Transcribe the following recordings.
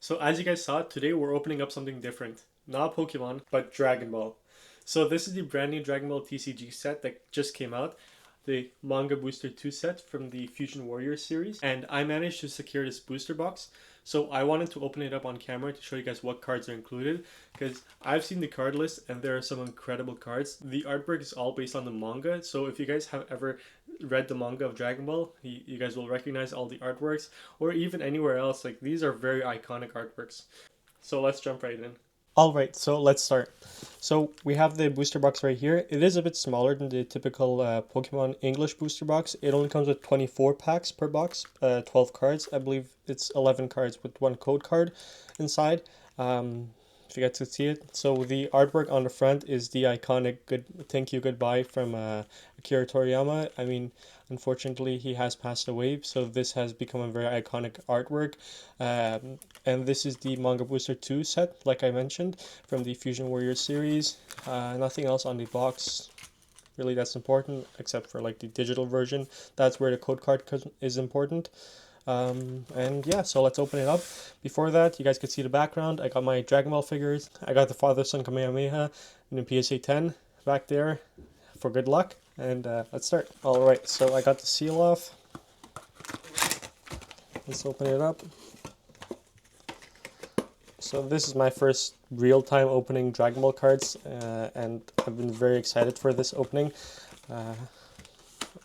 So as you guys saw, today we're opening up something different. Not Pokemon, but Dragon Ball. So this is the brand new Dragon Ball TCG set that just came out. The Manga Booster 2 set from the Fusion Warriors series. And I managed to secure this booster box. So I wanted to open it up on camera to show you guys what cards are included. Because I've seen the card list and there are some incredible cards. The artwork is all based on the manga. So if you guys have ever read the manga of Dragon Ball, you guys will recognize all the artworks, or even anywhere else. Like, these are very iconic artworks. So let's jump right in. Alright, so let's start. So we have the booster box right here. It is a bit smaller than the typical Pokemon English booster box. It only comes with 24 packs per box, 12 cards. I believe it's 11 cards with one code card inside. If you get to see it. So the artwork on the front is the iconic "Good Thank You Goodbye" from Akira Toriyama. I mean, unfortunately, he has passed away, so this has become a very iconic artwork. And this is the Manga Booster 2 set, like I mentioned, from the Fusion Warriors series. Nothing else on the box really that's important, except for like the digital version. That's where the code card is important. And yeah, so let's open it up. Before that, you guys could see the background. I got my Dragon Ball figures. I got the Father Son Kamehameha and the PSA 10 back there for good luck. And let's start. Alright, so I got the seal off. Let's open it up. So this is my first real-time opening Dragon Ball cards, and I've been very excited for this opening.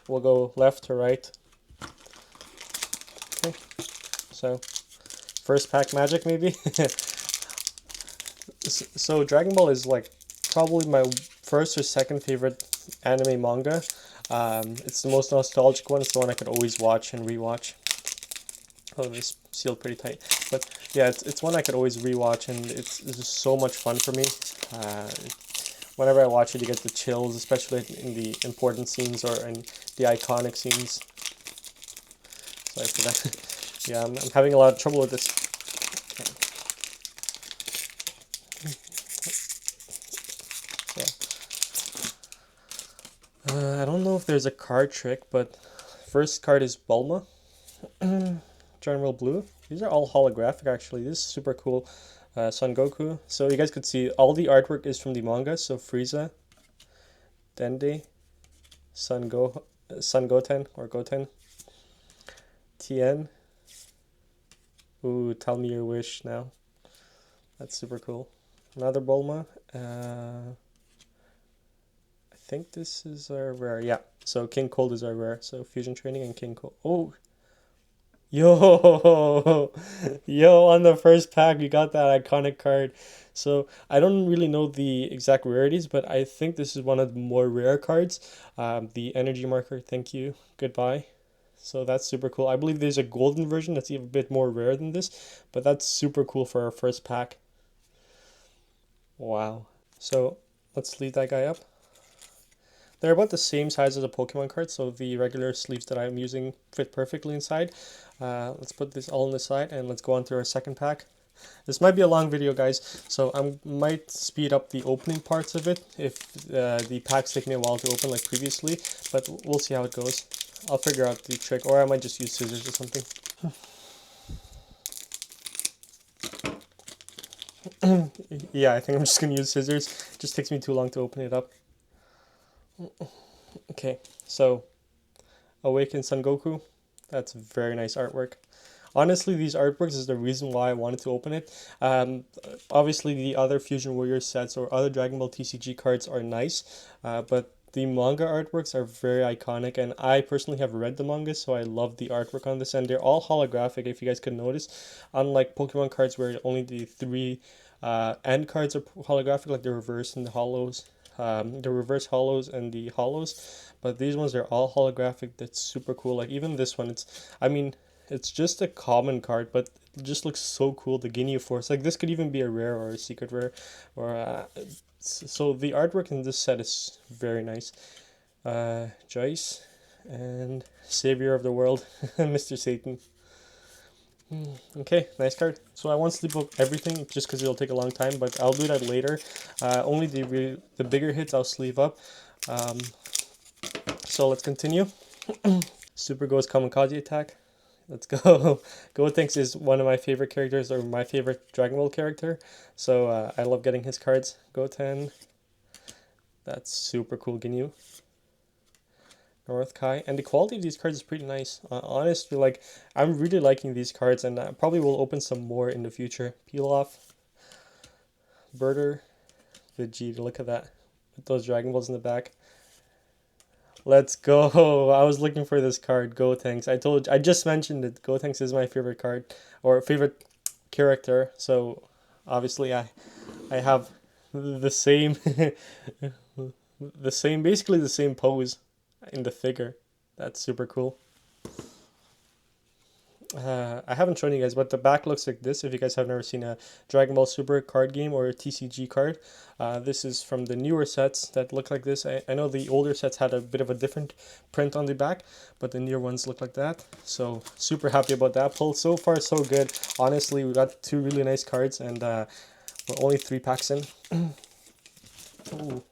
We'll go left to right. Okay, so first pack magic maybe. So Dragon Ball is like probably my first or second favorite anime manga. It's the most nostalgic one. It's the one I could always watch and rewatch. Oh, this sealed pretty tight, but yeah, it's one I could always rewatch, and it's just so much fun for me. Whenever I watch it, you get the chills, especially in the important scenes or in the iconic scenes. Sorry for that. Yeah, I'm having a lot of trouble with this. I don't know if there's a card trick, but first card is Bulma. General Blue. These are all holographic actually. This is super cool. Son Goku. So you guys could see all the artwork is from the manga. So Frieza, Dende, Son Goten or Goten, Tien. Ooh, tell me your wish now. That's super cool. Another Bulma. I think this is our rare. Yeah. So King Cold is our rare. So Fusion Training and King Cold. Oh. Yo, yo, on the first pack, we got that iconic card. So I don't really know the exact rarities, but I think this is one of the more rare cards. The energy marker, thank you, goodbye. So that's super cool. I believe there's a golden version that's even a bit more rare than this, but that's super cool for our first pack. Wow. So let's leave that guy up. They're about the same size as a Pokemon card, so the regular sleeves that I'm using fit perfectly inside. Let's put this all on the side and let's go on to our second pack. This might be a long video, guys, so I might speed up the opening parts of it if the packs take me a while to open like previously, but we'll see how it goes. I'll figure out the trick, or I might just use scissors or something. Yeah, I think I'm just going to use scissors. It just takes me too long to open it up. Okay, so Awaken Son Goku. That's very nice artwork. Honestly, these artworks is the reason why I wanted to open it. Obviously, the other Fusion Warriors sets or other Dragon Ball TCG cards are nice, but the manga artworks are very iconic, and I personally have read the manga, so I love the artwork on this, and they're all holographic, if you guys could notice. Unlike Pokemon cards where only the three end cards are holographic, like the reverse and the hollows. The reverse hollows and the hollows, but these ones are all holographic. That's super cool. Like even this one, it's just a common card, but it just looks so cool. The Ginyu Force, like this could even be a rare or a secret rare, or so the artwork in this set is very nice. Joyce and Savior of the World, Mr. Satan. Okay, nice card. So I won't sleep up everything just because it'll take a long time, but I'll do that later. Only the bigger hits I'll sleeve up. So let's continue. Super Ghost Kamikaze Attack. Let's go. Gotenks is one of my favorite characters, or my favorite Dragon Ball character. So I love getting his cards. Goten. That's super cool. Ginyu. North Kai. And the quality of these cards is pretty nice. Honestly, like, I'm really liking these cards, and I probably will open some more in the future. Peel off. Birder. Vegeta. Look at that. With those Dragon Balls in the back. Let's go. I was looking for this card, Gotenks. I just mentioned it. Gotenks is my favorite card, or favorite character. So obviously I have the same basically the same pose in the figure. That's super cool. I haven't shown you guys, but the back looks like this. If you guys have never seen a Dragon Ball Super card game or a TCG card, this is from the newer sets that look like this. I know the older sets had a bit of a different print on the back, but the newer ones look like that. So super happy about that pull. So far, so good. Honestly, we got two really nice cards, and we're only 3 packs in. Ooh.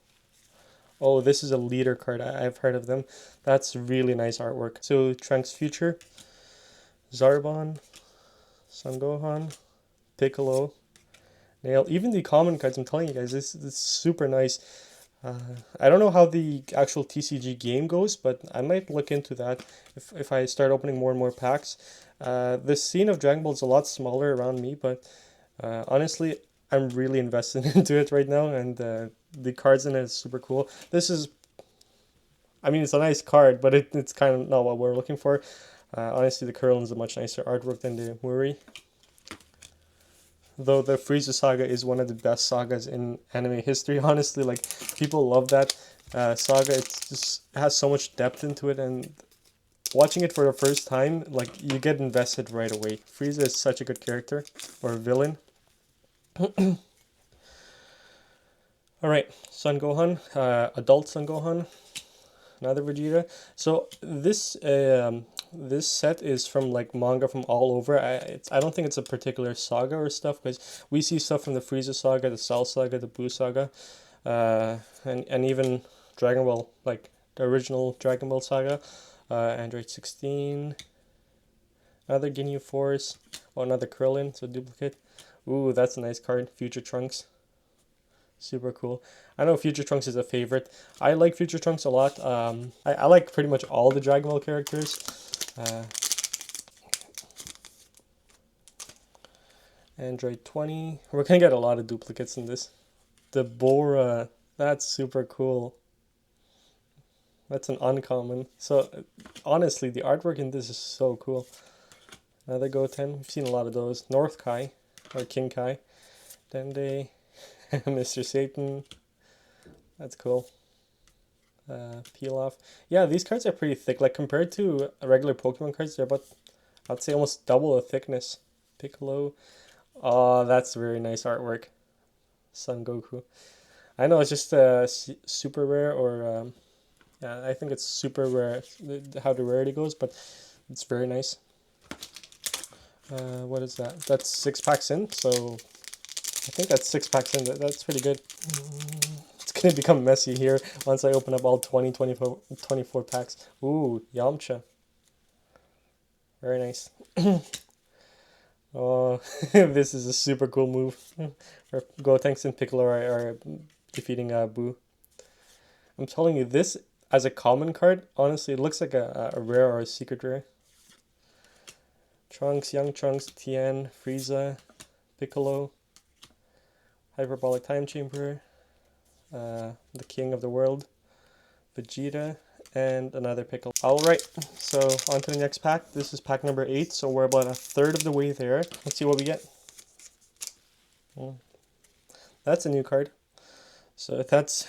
Oh, this is a leader card. I've heard of them. That's really nice artwork. So Trunks Future, Zarbon, Son Gohan, Piccolo, Nail. Even the common cards, I'm telling you guys, this is super nice. I don't know how the actual TCG game goes, but I might look into that if I start opening more and more packs. The scene of Dragon Ball is a lot smaller around me, but honestly, I'm really invested into it right now, and the cards in it is super cool. This is, I mean, it's a nice card, but it's kind of not what we're looking for. Honestly, the Curl is a much nicer artwork than the Muri. Though the Frieza saga is one of the best sagas in anime history, honestly, like, people love that saga. It's just, it has so much depth into it, and watching it for the first time, like, you get invested right away. Frieza is such a good character, or villain. Alright, Son Gohan, adult Son Gohan, another Vegeta. So this set is from, like, manga from all over. I don't think it's a particular saga or stuff, because we see stuff from the Frieza saga, the Cell saga, the Buu saga, and even Dragon Ball, like the original Dragon Ball saga. Android 16, another Ginyu Force, oh, another Krillin, so duplicate. Ooh, that's a nice card. Future Trunks. Super cool. I know Future Trunks is a favorite. I like Future Trunks a lot. I like pretty much all the Dragon Ball characters. Android 20. We're gonna get a lot of duplicates in this. The Bora. That's super cool. That's an uncommon. So honestly, the artwork in this is so cool. Another Goten. We've seen a lot of those. North Kai, or King Kai. Dende. Mr. Satan. That's cool. Peel off. Yeah, these cards are pretty thick. Like, compared to regular Pokemon cards, they're about, I'd say, almost double the thickness. Piccolo. Oh, that's very nice artwork. Son Goku. I know it's just super rare, or yeah, I think it's super rare how the rarity goes, but it's very nice. What is that? That's 6 packs in, so I think that's 6 packs in. That's pretty good. It's going to become messy here once I open up all 24 packs. Ooh, Yamcha. Very nice. Oh, this is a super cool move. Gotenks and Piccolo are defeating Buu. I'm telling you, this, as a common card, honestly, it looks like a rare or a secret rare. Trunks, Young Trunks, Tien, Frieza, Piccolo, Hyperbolic Time Chamber, the King of the World, Vegeta, and another Piccolo. Alright, so on to the next pack. This is pack number 8, so we're about a third of the way there. Let's see what we get. That's a new card. So that's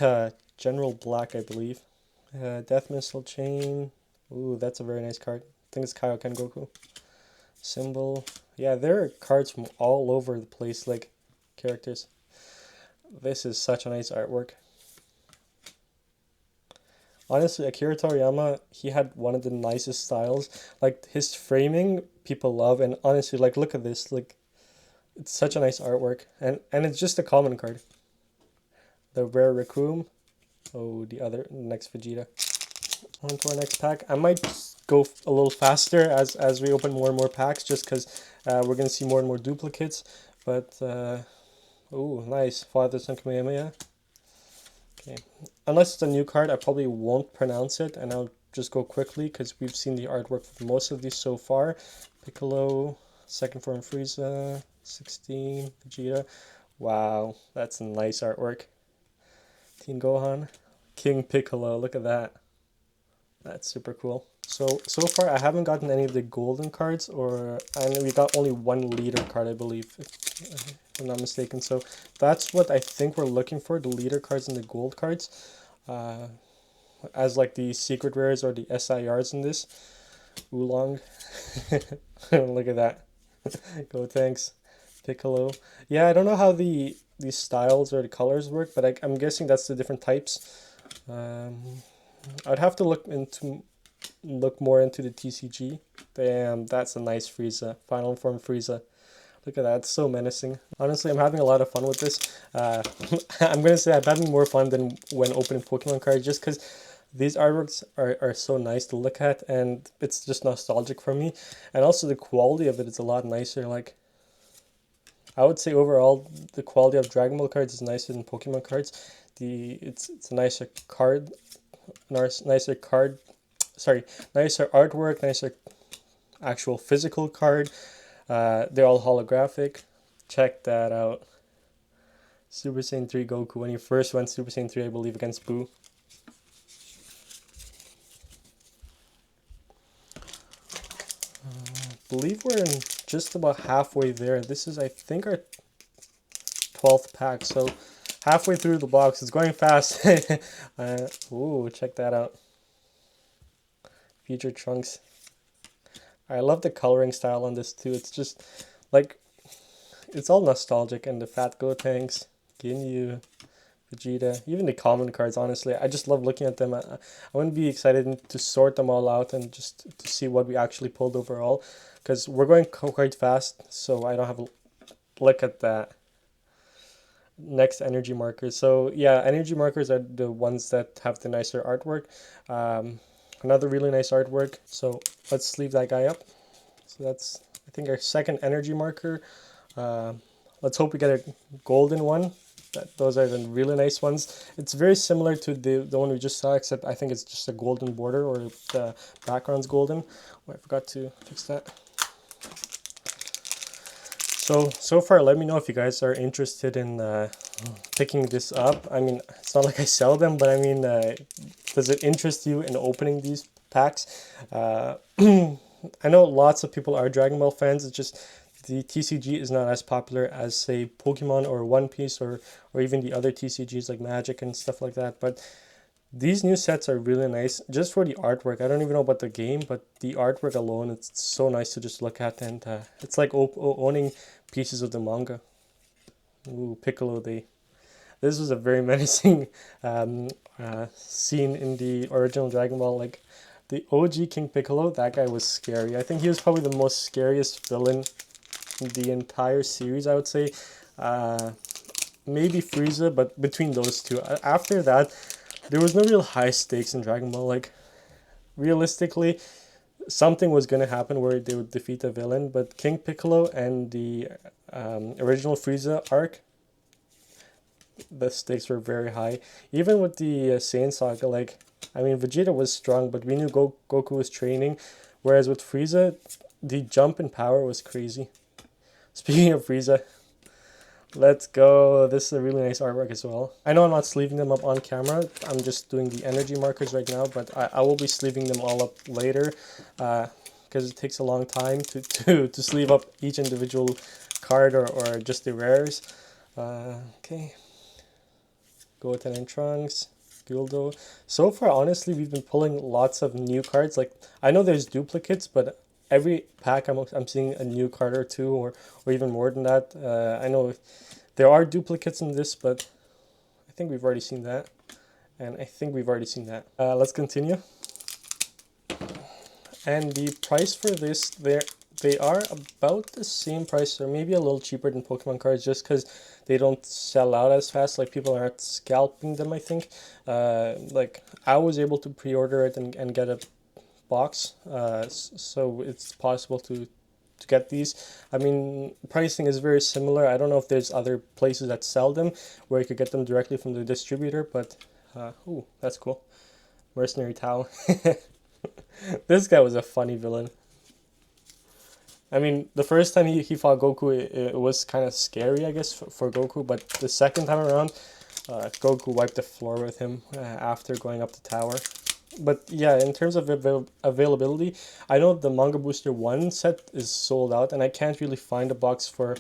General Black, I believe. Death Missile Chain. Ooh, that's a very nice card. I think it's Kaioken Goku. Symbol. Yeah, there are cards from all over the place, like characters. This is such a nice artwork. Honestly, Akira Toriyama, he had one of the nicest styles. Like, his framing, people love, and honestly, like, look at this. Like, it's such a nice artwork, and it's just a common card. The rare Raccoon. Oh, the next Vegeta. On to our next pack. I might go a little faster as we open more and more packs, just because we're gonna see more and more duplicates. But oh, nice, Father Son Kamehameha. Okay, unless it's a new card, I probably won't pronounce it, and I'll just go quickly because we've seen the artwork for most of these so far. Piccolo, second form Frieza, 16, Vegeta. Wow, that's a nice artwork. Teen Gohan, King Piccolo, look at that. That's super cool. So far I haven't gotten any of the golden cards, and we got only one leader card, I believe, if I'm not mistaken. So that's what I think we're looking for, the leader cards and the gold cards, as like the secret rares or the SIRs in this. Oolong. Look at that. Go thanks. Piccolo. Yeah, I don't know how these styles or the colors work, but I'm guessing that's the different types. I'd have to look more into the TCG. Damn, that's a nice Frieza. Final form Frieza. Look at that, it's so menacing. Honestly, I'm having a lot of fun with this. I'm gonna say I'm having more fun than when opening Pokemon cards, just because these artworks are so nice to look at, and it's just nostalgic for me. And also the quality of it is a lot nicer. Like, I would say overall the quality of Dragon Ball cards is nicer than Pokemon cards. It's a nicer card, nicer card. Sorry, nicer artwork, nicer actual physical card. They're all holographic. Check that out. Super Saiyan 3 Goku when he first went Super Saiyan 3, I believe, against Boo. I believe we're in just about halfway there. This is, I think, our 12th pack, so halfway through the box. It's going fast. Ooh, check that out. Future Trunks. I love the coloring style on this too. It's just like, it's all nostalgic, and the Fat Gotenks, Ginyu, Vegeta, even the common cards, honestly. I just love looking at them. I wouldn't be excited to sort them all out and just to see what we actually pulled overall, because we're going quite fast, so I don't have a look at that. Next, energy markers. So yeah, energy markers are the ones that have the nicer artwork. Another really nice artwork. So let's sleeve that guy up. So that's, I think, our second energy marker. Let's hope we get a golden one. Those are the really nice ones. It's very similar to the one we just saw, except I think it's just a golden border, or the background's golden. Oh, I forgot to fix that. So far, let me know if you guys are interested in picking this up. I mean, it's not like I sell them, but I mean, does it interest you in opening these packs? I know lots of people are Dragon Ball fans. It's just the TCG is not as popular as, say, Pokemon or One Piece, or even the other TCGs like Magic and stuff like that. But these new sets are really nice just for the artwork. I don't even know about the game, but the artwork alone, it's so nice to just look at, and it's like owning pieces of the manga. Ooh, Piccolo Day. This was a very menacing scene in the original Dragon Ball. Like, the OG King Piccolo, that guy was scary. I think he was probably the most scariest villain in the entire series, I would say. Maybe Frieza, but between those two. After that, there was no real high stakes in Dragon Ball. Like, realistically, something was going to happen where they would defeat a villain, but King Piccolo and the original Frieza arc, the stakes were very high. Even with the Saiyan Saga, like, I mean, Vegeta was strong, but we knew Goku was training, whereas with Frieza, the jump in power was crazy. Speaking of Frieza, let's go. This is a really nice artwork as well. I know I'm not sleeving them up on camera. I'm just doing the energy markers right now, but I will be sleeving them all up later, because it takes a long time to sleeve up each individual card, or just the rares. Okay. Goten and Trunks, Guldo. So far, honestly, we've been pulling lots of new cards. Like, I know there's duplicates, but every pack I'm seeing a new card or two, or even more than that. I know there are duplicates in this, but I think we've already seen that. And I think we've already seen that. Let's continue. And the price for this, they are about the same price, or maybe a little cheaper than Pokemon cards, just because they don't sell out as fast. Like people aren't scalping them, I think. Like I was able to pre-order it and get a box, so it's possible to get these. I mean, pricing is very similar. I don't know if there's other places that sell them where you could get them directly from the distributor, but ooh, that's cool. Mercenary Tao. This guy was a funny villain. I mean, the first time he fought Goku, it was kind of scary, I guess, for Goku, but the second time around, Goku wiped the floor with him after going up the tower. But yeah, in terms of availability, I know the Manga Booster 1 set is sold out, and I can't really find a box for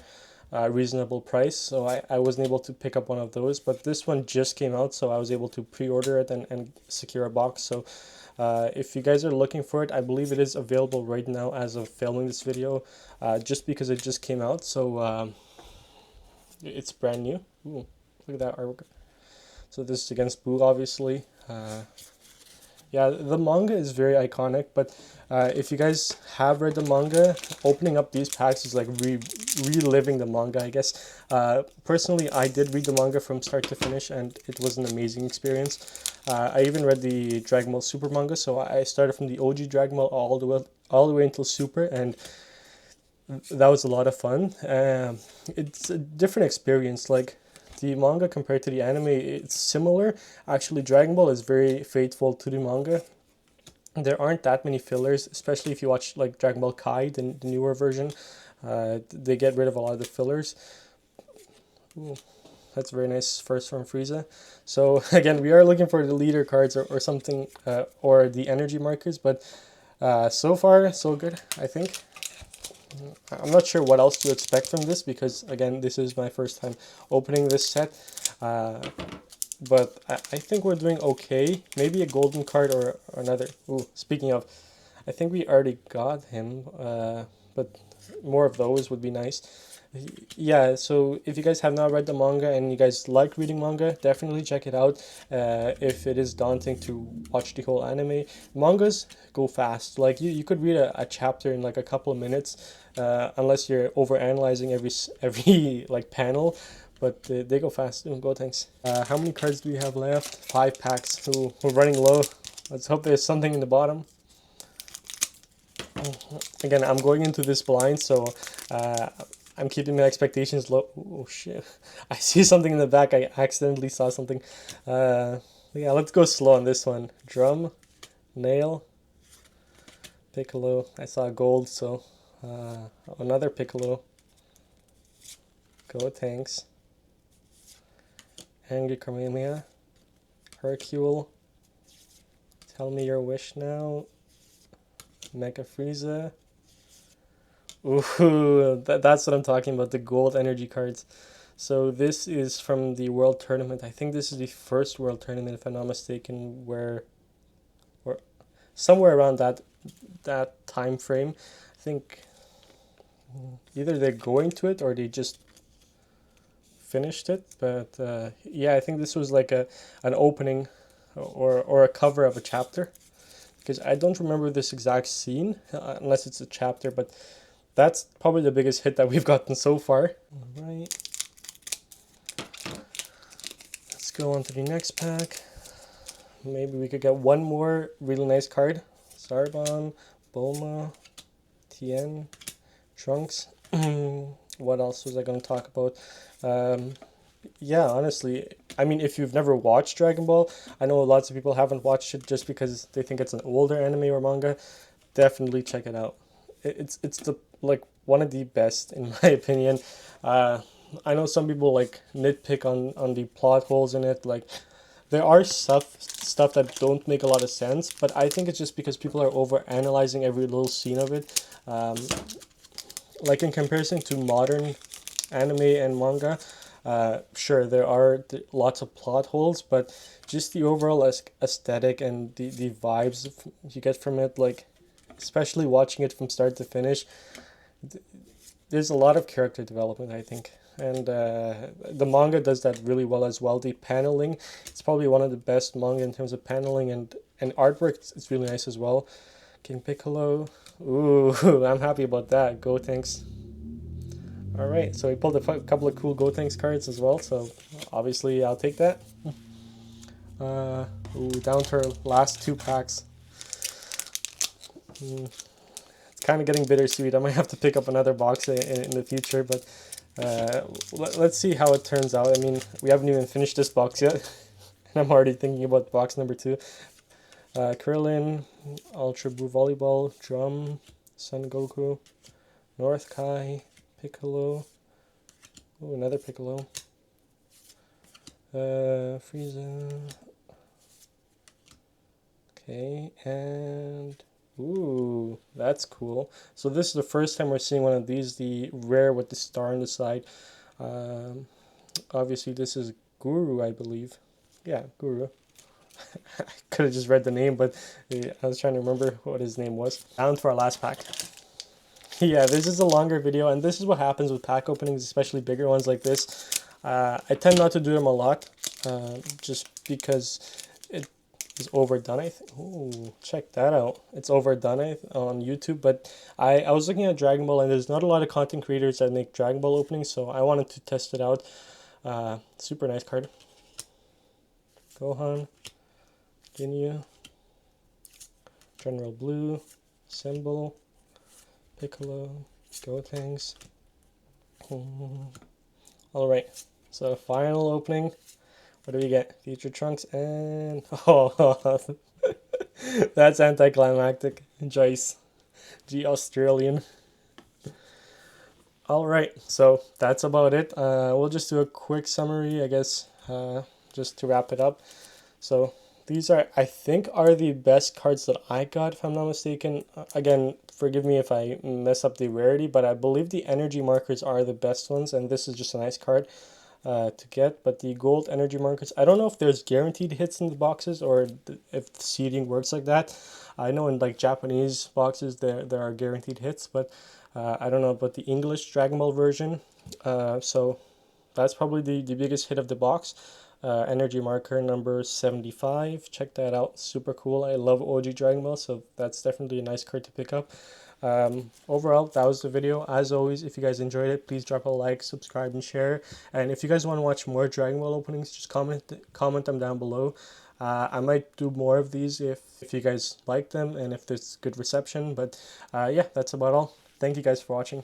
a reasonable price, so I wasn't able to pick up one of those. But this one just came out, so I was able to pre-order it and secure a box. So if you guys are looking for it, I believe it is available right now as of filming this video, just because it just came out. So it's brand new. Ooh, look at that artwork. So this is against Boo, obviously. Yeah, the manga is very iconic, but if you guys have read the manga, opening up these packs is like reliving the manga, I guess. Personally, I did read the manga from start to finish, and it was an amazing experience. I even read the Dragon Ball Super manga, so I started from the OG Dragon Ball all the way until Super, and that was a lot of fun. It's a different experience, like the manga compared to the anime, it's similar. Actually, Dragon Ball is very faithful to the manga. There aren't that many fillers, especially if you watch like Dragon Ball Kai, the newer version. They get rid of a lot of the fillers. Ooh, that's very nice first from Frieza. So again, we are looking for the leader cards or something, or the energy markers, but so far so good, I think. I'm not sure what else to expect from this because, again, this is my first time opening this set. But I think we're doing okay. Maybe a golden card or another. Ooh, speaking of, I think we already got him, but more of those would be nice. Yeah, so if you guys have not read the manga and you guys like reading manga, definitely check it out. If it is daunting to watch the whole anime, mangas go fast. Like you could read a chapter in like a couple of minutes, unless you're over analyzing every like panel. But they go fast. Go, thanks. How many cards do we have left? 5 packs. So we're running low. Let's hope there's something in the bottom. Again, I'm going into this blind, so I'm keeping my expectations low. Oh shit. I see something in the back. I accidentally saw something. Yeah, let's go slow on this one. Drum, Nail, Piccolo. I saw gold, so another Piccolo. Go, tanks. Angry Kamehameha. Hercule. Tell me your wish now. Mega Frieza. Ooh, that's what I'm talking about, the gold energy cards. So this is from the World Tournament. I think this is the first World Tournament, if I'm not mistaken, or somewhere around that time frame. I think either they're going to it or they just finished it. But yeah, I think this was like an opening or a cover of a chapter. Because I don't remember this exact scene, unless it's a chapter, but that's probably the biggest hit that we've gotten so far. All right. Let's go on to the next pack. Maybe we could get one more really nice card. Zarbon, Bulma, Tien, Trunks. What else was I going to talk about? Yeah, honestly, I mean, if you've never watched Dragon Ball, I know lots of people haven't watched it just because they think it's an older anime or manga. Definitely check it out. It's the like one of the best in my opinion. I know some people like nitpick on the plot holes in it. Like there are stuff that don't make a lot of sense, but I think it's just because people are over analyzing every little scene of it. Like in comparison to modern anime and manga, sure there are lots of plot holes, but just the overall aesthetic and the vibes you get from it, like especially watching it from start to finish, there's a lot of character development, I think, and the manga does that really well as well. The paneling, it's probably one of the best manga in terms of paneling and artwork. It's really nice as well. King Piccolo, Ooh, I'm happy about that. Go thanks. All right, so we pulled a couple of cool Go thanks cards as well. So obviously I'll take that. Uh, ooh, down to our last two packs. It's kind of getting bittersweet. I might have to pick up another box in the future, but let's see how it turns out. I mean, we haven't even finished this box yet, and I'm already thinking about box number 2. Krillin, Ultra Blue Volleyball, Drum, Son Goku, North Kai, Piccolo. Oh, another Piccolo. Frieza. Okay, and ooh, that's cool. So this is the first time we're seeing one of these, the rare with the star on the side. Um, Obviously this is Guru, I believe. Yeah, Guru. I could have just read the name, but I was trying to remember what his name was. Down to our last pack. Yeah, this is a longer video, and this is what happens with pack openings, especially bigger ones like this. I tend not to do them a lot, just because it is overdone, I think. Ooh, check that out. It's overdone on YouTube, but I was looking at Dragon Ball, and there's not a lot of content creators that make Dragon Ball openings, so I wanted to test it out. Super nice card. Gohan, Ginyu, General Blue, Symbol, Piccolo, Gotenks. Alright, so final opening. What do we get? Future Trunks and... Oh, that's anticlimactic. Joyce. G Australian. Alright, so that's about it. We'll just do a quick summary, I guess, just to wrap it up. So these are, I think, are the best cards that I got, if I'm not mistaken. Again, forgive me if I mess up the rarity, but I believe the energy markers are the best ones, and this is just a nice card to get. But the gold energy markers, I don't know if there's guaranteed hits in the boxes or if the seeding works like that. I know in like Japanese boxes there are guaranteed hits, but I don't know about the English Dragon Ball version. So that's probably the biggest hit of the box. Energy marker number 75. Check that out. Super cool. I love OG Dragon Ball, so that's definitely a nice card to pick up. Overall, that was the video. As always, if you guys enjoyed it, please drop a like, subscribe, and share. And if you guys want to watch more Dragon Ball openings, just comment them down below. I might do more of these if you guys like them and if there's good reception. But yeah, that's about all. Thank you guys for watching.